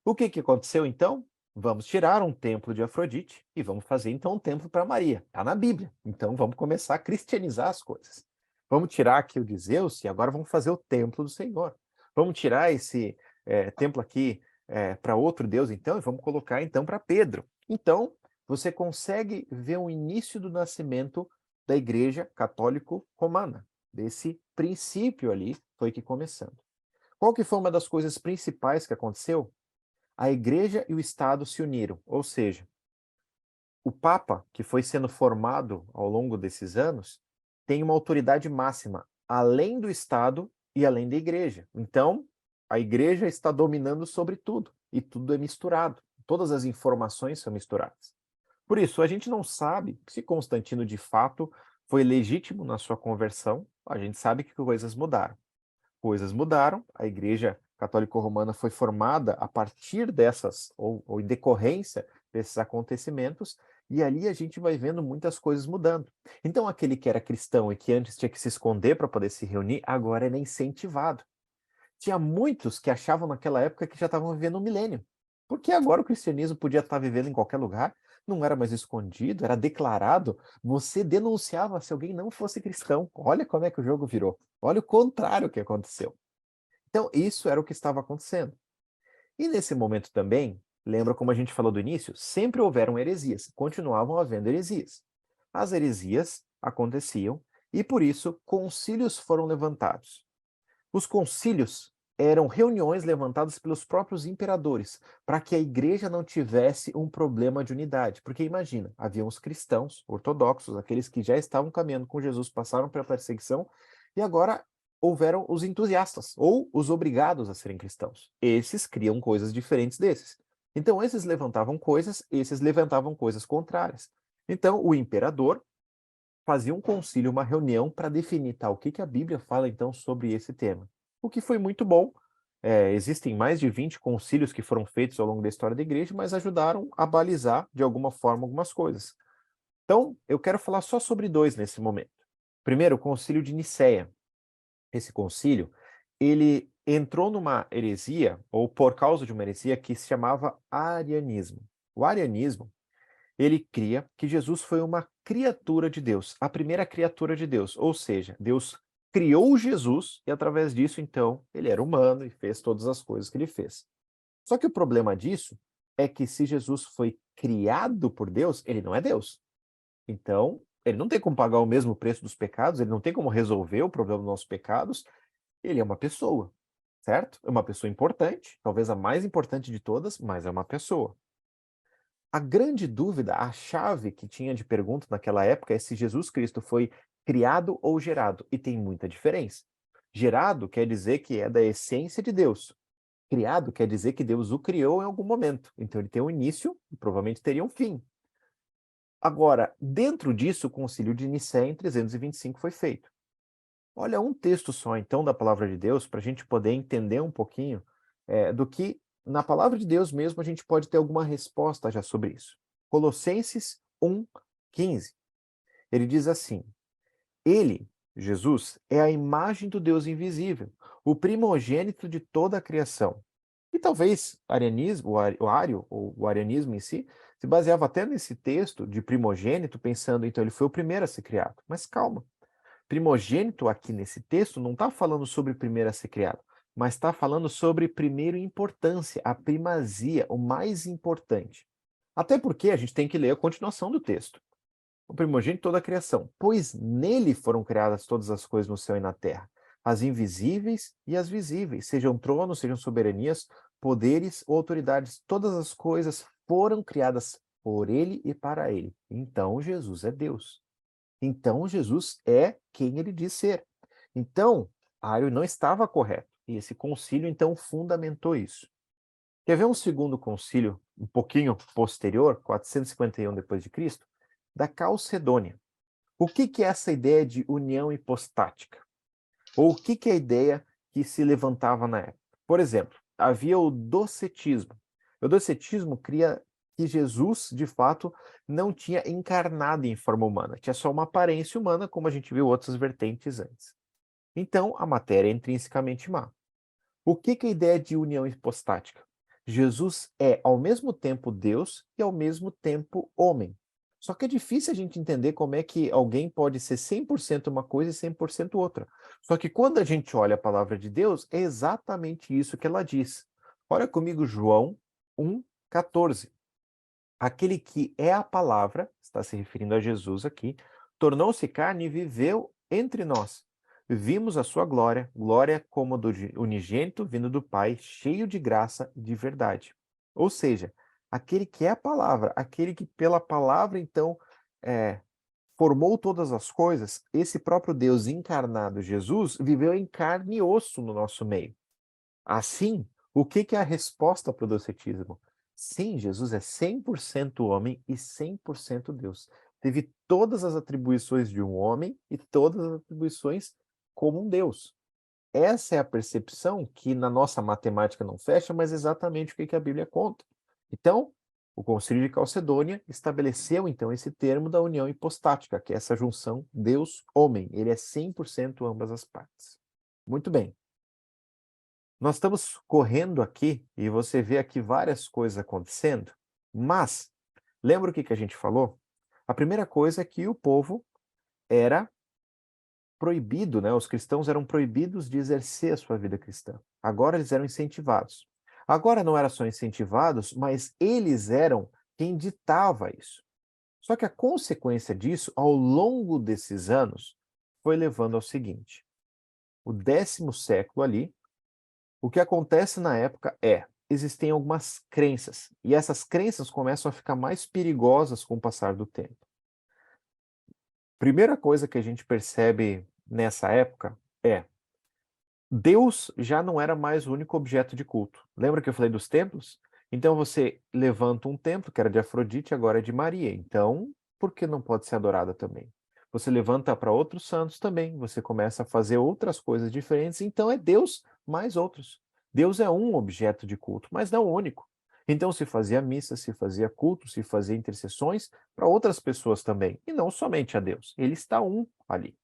o que aconteceu então? Vamos tirar um templo de Afrodite e vamos fazer então um templo para Maria. Está na Bíblia. Então vamos começar a cristianizar as coisas. Vamos tirar aqui o de Zeus e agora vamos fazer o templo do Senhor. Vamos tirar esse templo aqui para outro Deus então e vamos colocar então para Pedro. Então você consegue ver o início do nascimento da Igreja Católico-Romana. Desse princípio ali foi que começando. Qual que foi uma das coisas principais que aconteceu? A igreja e o Estado se uniram, ou seja, o Papa, que foi sendo formado ao longo desses anos, tem uma autoridade máxima, além do Estado e além da igreja. Então, a igreja está dominando sobre tudo, e tudo é misturado. Todas as informações são misturadas. Por isso, a gente não sabe se Constantino de fato foi legítimo na sua conversão, a gente sabe que coisas mudaram. Coisas mudaram, a Igreja Católico-Romana foi formada a partir dessas, ou em decorrência desses acontecimentos, e ali a gente vai vendo muitas coisas mudando. Então, aquele que era cristão e que antes tinha que se esconder para poder se reunir, agora era incentivado. Tinha muitos que achavam naquela época que já estavam vivendo um milênio. Porque agora o cristianismo podia estar vivendo em qualquer lugar, não era mais escondido, era declarado. Você denunciava se alguém não fosse cristão. Olha como é que o jogo virou. Olha o contrário que aconteceu. Então, isso era o que estava acontecendo. E nesse momento também, lembra como a gente falou do início? Sempre houveram heresias, continuavam havendo heresias. As heresias aconteciam e, por isso, concílios foram levantados. Os concílios eram reuniões levantadas pelos próprios imperadores, para que a igreja não tivesse um problema de unidade. Porque imagina, haviam os cristãos ortodoxos, aqueles que já estavam caminhando com Jesus, passaram pela perseguição, e agora houveram os entusiastas, ou os obrigados a serem cristãos. Esses criam coisas diferentes desses. Então, esses levantavam coisas contrárias. Então, o imperador fazia um concílio, uma reunião para definir o que a Bíblia fala então sobre esse tema. O que foi muito bom. Existem mais de 20 concílios que foram feitos ao longo da história da igreja, mas ajudaram a balizar de alguma forma algumas coisas. Então, eu quero falar só sobre dois nesse momento. Primeiro, o concílio de Nicéia. Esse concílio, ele entrou numa heresia, ou por causa de uma heresia, que se chamava arianismo. O arianismo ele cria que Jesus foi uma criatura de Deus, a primeira criatura de Deus, ou seja, Deus criou Jesus e através disso, então, ele era humano e fez todas as coisas que ele fez. Só que o problema disso é que se Jesus foi criado por Deus, ele não é Deus. Então, ele não tem como pagar o mesmo preço dos pecados, ele não tem como resolver o problema dos nossos pecados, ele é uma pessoa, certo? É uma pessoa importante, talvez a mais importante de todas, mas é uma pessoa. A grande dúvida, a chave que tinha de pergunta naquela época é se Jesus Cristo foi criado ou gerado, e tem muita diferença. Gerado quer dizer que é da essência de Deus. Criado quer dizer que Deus o criou em algum momento. Então ele tem um início e provavelmente teria um fim. Agora, dentro disso, o Concílio de Nicéia em 325 foi feito. Olha, um texto só, então, da palavra de Deus, para a gente poder entender um pouquinho do que, na palavra de Deus mesmo, a gente pode ter alguma resposta já sobre isso. Colossenses 1, 15, ele diz assim: Ele, Jesus, é a imagem do Deus invisível, o primogênito de toda a criação. E talvez arianismo, o ário, ou o arianismo em si, se baseava até nesse texto de primogênito, pensando, então, ele foi o primeiro a ser criado. Mas calma, primogênito aqui nesse texto não está falando sobre primeiro a ser criado, mas está falando sobre primeiro importância, a primazia, o mais importante. Até porque a gente tem que ler a continuação do texto. O primogênito de toda a criação, pois nele foram criadas todas as coisas no céu e na terra, as invisíveis e as visíveis, sejam tronos, sejam soberanias, poderes ou autoridades, todas as coisas foram criadas por ele e para ele. Então Jesus é Deus. Então Jesus é quem ele diz ser. Então, Ario não estava correto, e esse concílio então fundamentou isso. Quer ver um segundo concílio, um pouquinho posterior, 451 depois de Cristo, da Calcedônia. O que é essa ideia de união hipostática? Ou o que é a ideia que se levantava na época? Por exemplo, havia o docetismo. O docetismo cria que Jesus, de fato, não tinha encarnado em forma humana, tinha só uma aparência humana, como a gente viu outras vertentes antes. Então, a matéria é intrinsecamente má. O que é a ideia de união hipostática? Jesus é ao mesmo tempo Deus e ao mesmo tempo homem. Só que é difícil a gente entender como é que alguém pode ser 100% uma coisa e 100% outra. Só que quando a gente olha a palavra de Deus, é exatamente isso que ela diz. Olha comigo João 1,14. Aquele que é a palavra, está se referindo a Jesus aqui, tornou-se carne e viveu entre nós. Vimos a sua glória, glória como do unigênito vindo do Pai, cheio de graça e de verdade. Ou seja, aquele que é a palavra, aquele que pela palavra, então, formou todas as coisas, esse próprio Deus encarnado, Jesus, viveu em carne e osso no nosso meio. Assim, o que é a resposta para o docetismo? Sim, Jesus é 100% homem e 100% Deus. Teve todas as atribuições de um homem e todas as atribuições como um Deus. Essa é a percepção que na nossa matemática não fecha, mas exatamente o que a Bíblia conta. Então, o Concílio de Calcedônia estabeleceu então esse termo da união hipostática, que é essa junção Deus-homem. Ele é 100% ambas as partes. Muito bem. Nós estamos correndo aqui e você vê aqui várias coisas acontecendo, mas lembra o que a gente falou? A primeira coisa é que o povo era proibido, né? Os cristãos eram proibidos de exercer a sua vida cristã. Agora eles eram incentivados. Agora não era só incentivados, mas eles eram quem ditava isso. Só que a consequência disso, ao longo desses anos, foi levando ao seguinte: o 10º século ali, o que acontece na época é, existem algumas crenças, e essas crenças começam a ficar mais perigosas com o passar do tempo. Primeira coisa que a gente percebe nessa época é, Deus já não era mais o único objeto de culto. Lembra que eu falei dos templos? Então você levanta um templo, que era de Afrodite, agora é de Maria. Então, por que não pode ser adorada também? Você levanta para outros santos também, você começa a fazer outras coisas diferentes, então é Deus mais outros. Deus é um objeto de culto, mas não o único. Então se fazia missa, se fazia culto, se fazia intercessões para outras pessoas também, e não somente a Deus. Ele está um ali.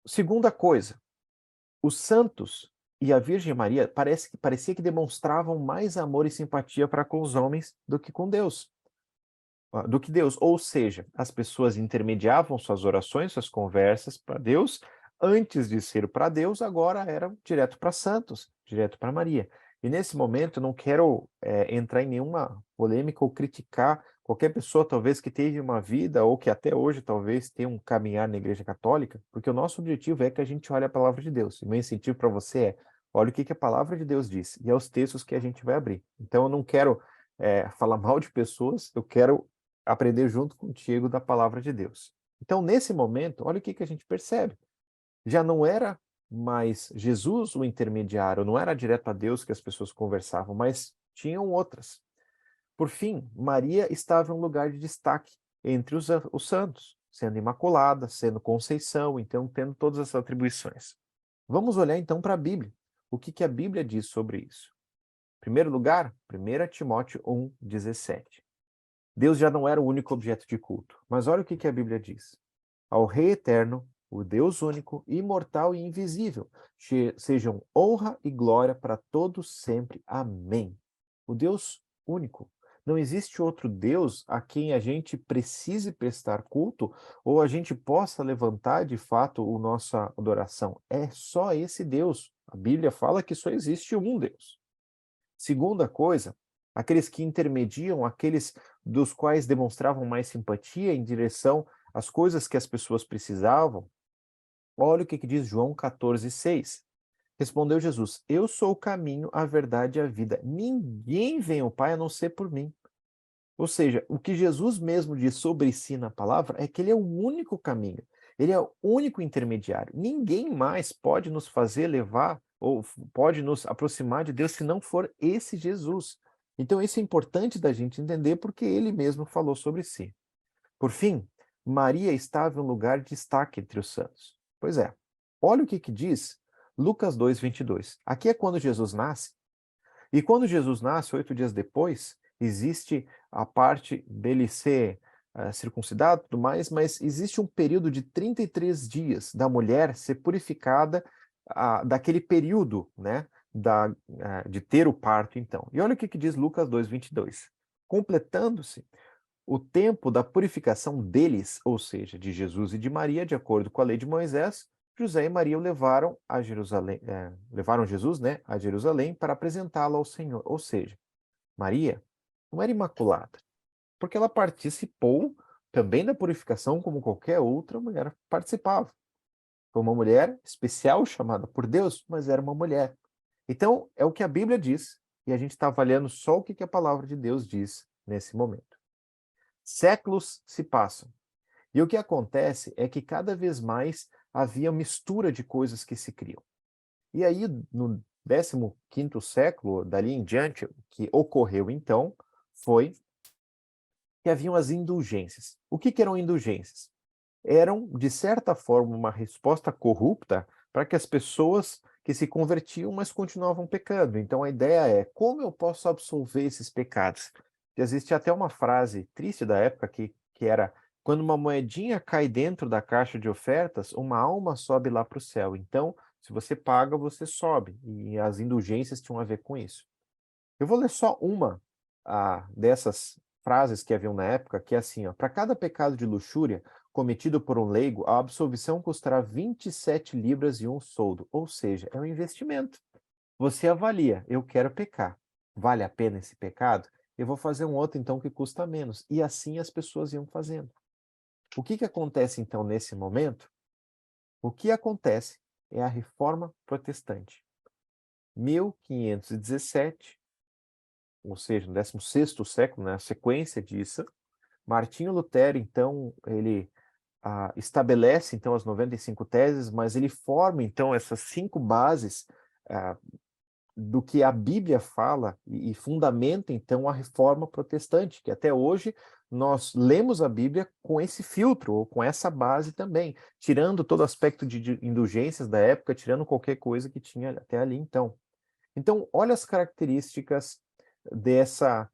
Segunda coisa, os santos e a Virgem Maria parecia que demonstravam mais amor e simpatia para com os homens do que com Deus, do que Deus. Ou seja, as pessoas intermediavam suas orações, suas conversas para Deus, antes de ser para Deus, agora eram direto para santos, direto para Maria. E nesse momento eu não quero entrar em nenhuma polêmica ou criticar qualquer pessoa, talvez, que teve uma vida ou que até hoje talvez tenha um caminhar na Igreja Católica, porque o nosso objetivo é que a gente olhe a palavra de Deus. E o meu incentivo para você é, olha o que a palavra de Deus diz, e é os textos que a gente vai abrir. Então eu não quero falar mal de pessoas, eu quero aprender junto contigo da palavra de Deus. Então, nesse momento, olha o que a gente percebe. Já não era mais Jesus o intermediário, não era direto a Deus que as pessoas conversavam, mas tinham outras. Por fim, Maria estava em um lugar de destaque entre os santos, sendo imaculada, sendo Conceição, então tendo todas essas atribuições. Vamos olhar então para a Bíblia. O que a Bíblia diz sobre isso? Em primeiro lugar, 1 Timóteo 1,17. Deus já não era o único objeto de culto. Mas olha o que a Bíblia diz. Ao Rei eterno, o Deus único, imortal e invisível, sejam honra e glória para todos sempre. Amém. O Deus único. Não existe outro Deus a quem a gente precise prestar culto ou a gente possa levantar de fato a nossa adoração. É só esse Deus. A Bíblia fala que só existe um Deus. Segunda coisa, aqueles que intermediam, aqueles dos quais demonstravam mais simpatia em direção às coisas que as pessoas precisavam. Olha o que diz João 14:6. Respondeu Jesus: Eu sou o caminho, a verdade e a vida. Ninguém vem ao Pai a não ser por mim. Ou seja, o que Jesus mesmo diz sobre si na palavra é que ele é o único caminho, ele é o único intermediário. Ninguém mais pode nos fazer levar ou pode nos aproximar de Deus se não for esse Jesus. Então, isso é importante da gente entender porque ele mesmo falou sobre si. Por fim, Maria estava em um lugar de destaque entre os santos. Pois é, olha o que diz Lucas 2:22. Aqui é quando Jesus nasce. E quando Jesus nasce, 8 dias depois, existe a parte dele ser circuncidado e tudo mais, mas existe um período de 33 dias da mulher ser purificada daquele período, né, de ter o parto, então. E olha o que diz Lucas 2:22. Completando-se o tempo da purificação deles, ou seja, de Jesus e de Maria, de acordo com a lei de Moisés, José e Maria o levaram a Jerusalém, levaram Jesus, né, a Jerusalém para apresentá-lo ao Senhor. Ou seja, Maria não era imaculada, porque ela participou também da purificação como qualquer outra mulher participava. Foi uma mulher especial chamada por Deus, mas era uma mulher. Então, é o que a Bíblia diz, e a gente está avaliando só o que a palavra de Deus diz nesse momento. Séculos se passam. E o que acontece é que cada vez mais havia mistura de coisas que se criam. E aí, no 15º século, dali em diante, o que ocorreu então foi que haviam as indulgências. O que eram indulgências? Eram, de certa forma, uma resposta corrupta para que as pessoas que se convertiam, mas continuavam pecando. Então a ideia é, como eu posso absolver esses pecados? Existe até uma frase triste da época que era, quando uma moedinha cai dentro da caixa de ofertas, uma alma sobe lá para o céu. Então, se você paga, você sobe. E as indulgências tinham a ver com isso. Eu vou ler só uma dessas frases que haviam na época, que é assim, ó: para cada pecado de luxúria cometido por um leigo, a absolvição custará 27 libras e um soldo. Ou seja, é um investimento. Você avalia, eu quero pecar. Vale a pena esse pecado? Eu vou fazer um outro então que custa menos. E assim as pessoas iam fazendo. O que acontece então nesse momento? O que acontece é a Reforma Protestante. 1517, ou seja, no 16º século, na sequência disso, Martinho Lutero, então, ele estabelece, então, as 95 teses, mas ele forma, então, essas 5 bases do que a Bíblia fala e fundamenta, então, a Reforma Protestante, que até hoje nós lemos a Bíblia com esse filtro, ou com essa base também, tirando todo aspecto de indulgências da época, tirando qualquer coisa que tinha até ali, então. Então, olha as características dessa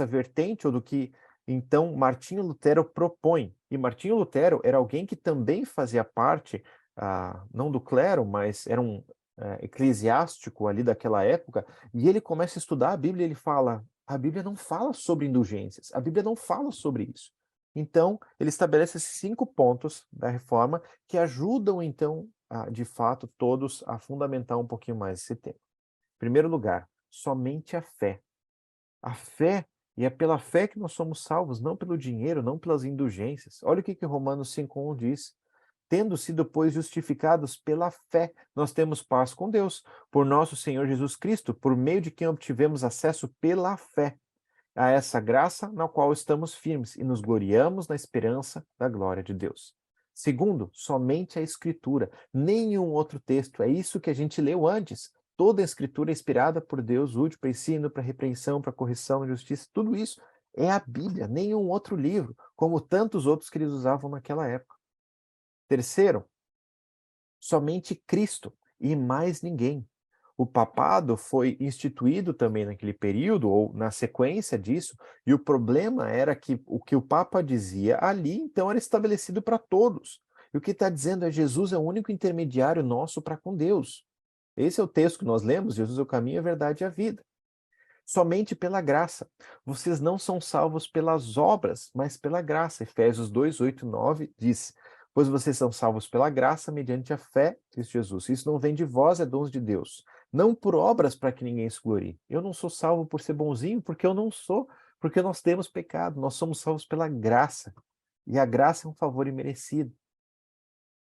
vertente, ou do que, então, Martinho Lutero propõe. E Martinho Lutero era alguém que também fazia parte, não do clero, mas era um eclesiástico ali daquela época, e ele começa a estudar a Bíblia e ele fala, a Bíblia não fala sobre indulgências, a Bíblia não fala sobre isso. Então, ele estabelece esses 5 pontos da reforma que ajudam, então, de fato, todos a fundamentar um pouquinho mais esse tema. Em primeiro lugar, somente a fé. A fé, e é pela fé que nós somos salvos, não pelo dinheiro, não pelas indulgências. Olha o que Romanos 5:1 diz. Tendo sido, pois, justificados pela fé, nós temos paz com Deus, por nosso Senhor Jesus Cristo, por meio de quem obtivemos acesso pela fé a essa graça na qual estamos firmes e nos gloriamos na esperança da glória de Deus. Segundo, somente a Escritura, nenhum outro texto. É isso que a gente leu antes. Toda a Escritura é inspirada por Deus, útil para ensino, para repreensão, para correção, justiça, tudo isso é a Bíblia, nenhum outro livro, como tantos outros que eles usavam naquela época. Terceiro, somente Cristo e mais ninguém. O papado foi instituído também naquele período, ou na sequência disso, e o problema era que o Papa dizia ali, então, era estabelecido para todos. E o que está dizendo é Jesus é o único intermediário nosso para com Deus. Esse é o texto que nós lemos, Jesus é o caminho, a verdade e a vida. Somente pela graça. Vocês não são salvos pelas obras, mas pela graça. Efésios 2, 8 e 9 diz: pois vocês são salvos pela graça, mediante a fé em Cristo Jesus. Isso não vem de vós, é dons de Deus. Não por obras para que ninguém se glorie. Eu não sou salvo por ser bonzinho, porque eu não sou, porque nós temos pecado. Nós somos salvos pela graça. E a graça é um favor imerecido.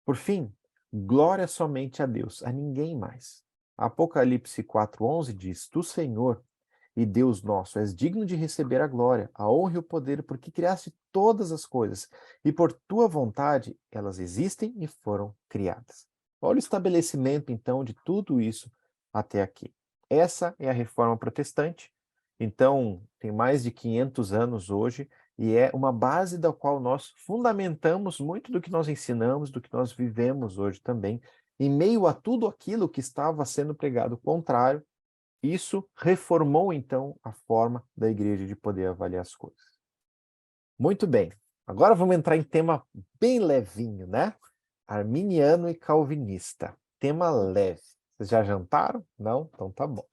Por fim, glória somente a Deus, a ninguém mais. Apocalipse 4:11 diz: tu, Senhor, e Deus nosso, és digno de receber a glória, a honra e o poder, porque criaste todas as coisas, e por tua vontade elas existem e foram criadas. Olha o estabelecimento, então, de tudo isso até aqui. Essa é a Reforma Protestante. Então, tem mais de 500 anos hoje, e é uma base da qual nós fundamentamos muito do que nós ensinamos, do que nós vivemos hoje também, em meio a tudo aquilo que estava sendo pregado contrário. Isso reformou, então, a forma da igreja de poder avaliar as coisas. Muito bem. Agora vamos entrar em tema bem levinho, né? Arminiano e calvinista. Tema leve. Vocês já jantaram? Não? Então tá bom.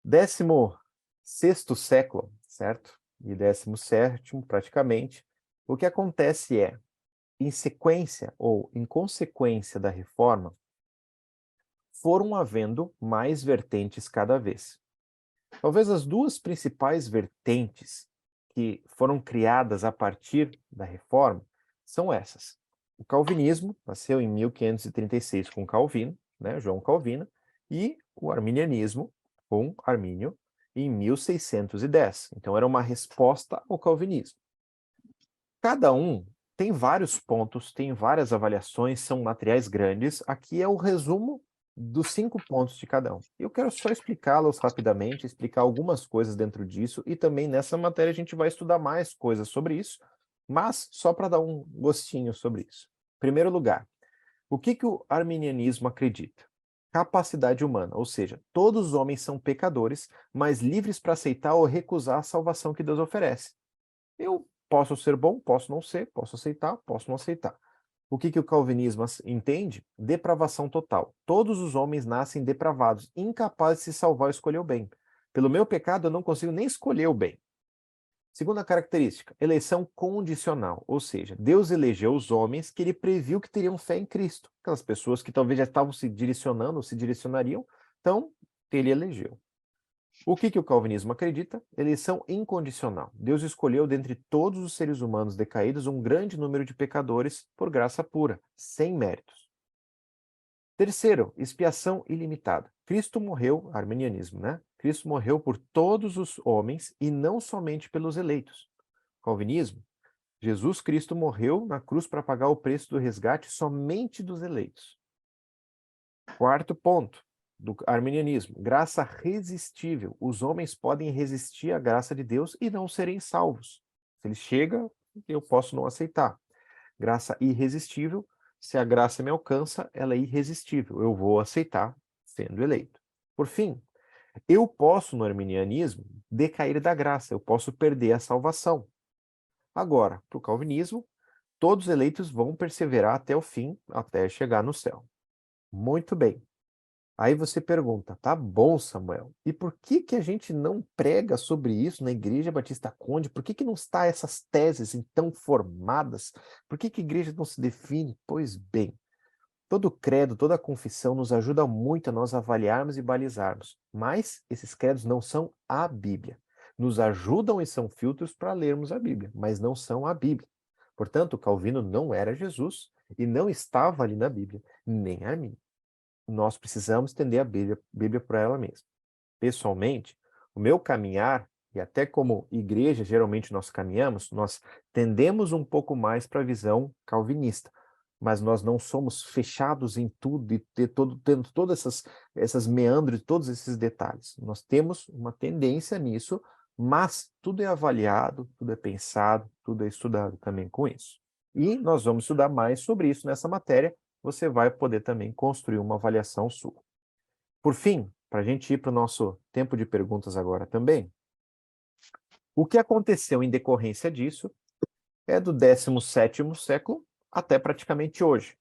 16º século, certo? E 17º, praticamente. O que acontece é, em sequência ou em consequência da reforma, foram havendo mais vertentes cada vez. Talvez as duas principais vertentes que foram criadas a partir da reforma são essas. O calvinismo nasceu em 1536 com Calvino, né, João Calvino, e o arminianismo com Armínio em 1610. Então era uma resposta ao calvinismo. Cada um tem vários pontos, tem várias avaliações, são materiais grandes. Aqui é o resumo dos 5 pontos de cada um. Eu quero só explicá-los rapidamente, explicar algumas coisas dentro disso, e também nessa matéria a gente vai estudar mais coisas sobre isso, mas só para dar um gostinho sobre isso. Em primeiro lugar, o que o arminianismo acredita? Capacidade humana, ou seja, todos os homens são pecadores, mas livres para aceitar ou recusar a salvação que Deus oferece. Eu posso ser bom, posso não ser, posso aceitar, posso não aceitar. O que o calvinismo entende? Depravação total. Todos os homens nascem depravados, incapazes de se salvar ou escolher o bem. Pelo meu pecado, eu não consigo nem escolher o bem. Segunda característica, eleição condicional, ou seja, Deus elegeu os homens que ele previu que teriam fé em Cristo. Aquelas pessoas que talvez já estavam se direcionando ou se direcionariam, então ele elegeu. O que o calvinismo acredita? Eleição incondicional. Deus escolheu dentre todos os seres humanos decaídos um grande número de pecadores por graça pura, sem méritos. Terceiro, expiação ilimitada. Cristo morreu, arminianismo, né? Cristo morreu por todos os homens e não somente pelos eleitos. Calvinismo, Jesus Cristo morreu na cruz para pagar o preço do resgate somente dos eleitos. Quarto ponto, do arminianismo, graça resistível. Os homens podem resistir à graça de Deus e não serem salvos. Se ele chega, eu posso não aceitar. Graça irresistível, se a graça me alcança, ela é irresistível. Eu vou aceitar sendo eleito. Por fim, eu posso, no arminianismo, decair da graça, eu posso perder a salvação. Agora, para o calvinismo, todos os eleitos vão perseverar até o fim, até chegar no céu. Muito bem. Aí você pergunta, tá bom, Samuel, e por que a gente não prega sobre isso na Igreja Batista Conde? Por que não está essas teses então formadas? Por que a igreja não se define? Pois bem, todo credo, toda confissão nos ajuda muito a nós avaliarmos e balizarmos, mas esses credos não são a Bíblia. Nos ajudam e são filtros para lermos a Bíblia, mas não são a Bíblia. Portanto, Calvino não era Jesus e não estava ali na Bíblia, nem Arminio. Nós precisamos entender a Bíblia por ela mesma. Pessoalmente, o meu caminhar, e até como igreja geralmente nós caminhamos, nós tendemos um pouco mais para a visão calvinista, mas nós não somos fechados em tudo e tendo todas essas meandros, todos esses detalhes. Nós temos uma tendência nisso, mas tudo é avaliado, tudo é pensado, tudo é estudado também com isso. E nós vamos estudar mais sobre isso nessa matéria. Você vai poder também construir uma avaliação sua. Por fim, para a gente ir para o nosso tempo de perguntas agora também, o que aconteceu em decorrência disso é do 17º século até praticamente hoje.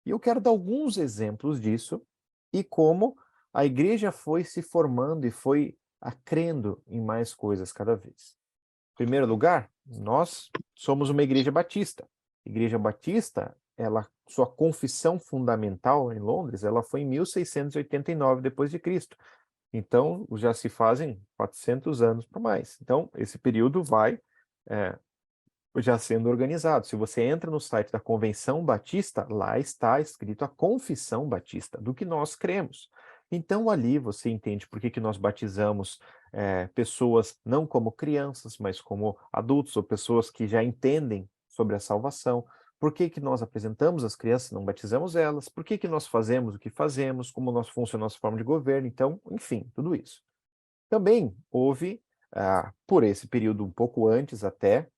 E eu quero dar alguns exemplos disso e como a igreja foi se formando e foi crendo em mais coisas cada vez. Em primeiro lugar, nós somos uma igreja batista. A igreja batista, sua confissão fundamental em Londres, ela foi em 1689 depois de Cristo. Então, já se fazem 400 anos para mais. Então, esse período vai já sendo organizado. Se você entra no site da Convenção Batista, lá está escrito a Confissão Batista, do que nós cremos. Então, ali você entende por que nós batizamos pessoas não como crianças, mas como adultos, ou pessoas que já entendem sobre a salvação. Por que nós apresentamos as crianças, não batizamos elas? Por que nós fazemos o que fazemos? Como nós funciona a nossa forma de governo? Então, enfim, tudo isso. Também houve, por esse período um pouco antes até,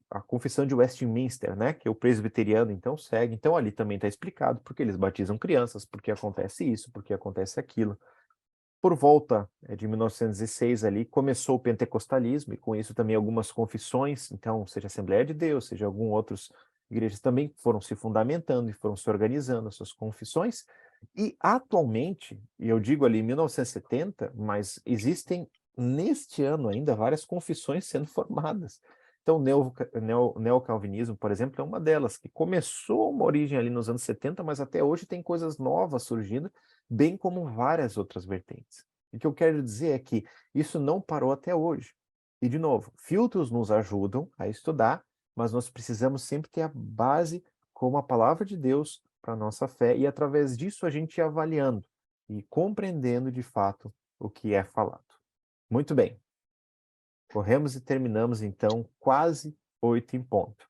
a Confissão de Westminster, né, que o presbiteriano então segue. Então ali também está explicado porque eles batizam crianças, porque acontece isso, porque acontece aquilo. Por volta de 1906 ali começou o pentecostalismo e com isso também algumas confissões, então seja Assembleia de Deus, seja algum outros igrejas também foram se fundamentando e foram se organizando as suas confissões. E atualmente, e eu digo ali 1970, mas existem neste ano ainda várias confissões sendo formadas. Então, o neocalvinismo, por exemplo, é uma delas, que começou uma origem ali nos anos 70, mas até hoje tem coisas novas surgindo, bem como várias outras vertentes. O que eu quero dizer é que isso não parou até hoje. E, de novo, filtros nos ajudam a estudar, mas nós precisamos sempre ter a base como a palavra de Deus para a nossa fé, e através disso a gente ir avaliando e compreendendo de fato o que é falado. Muito bem. Corremos e terminamos então quase 8 em ponto.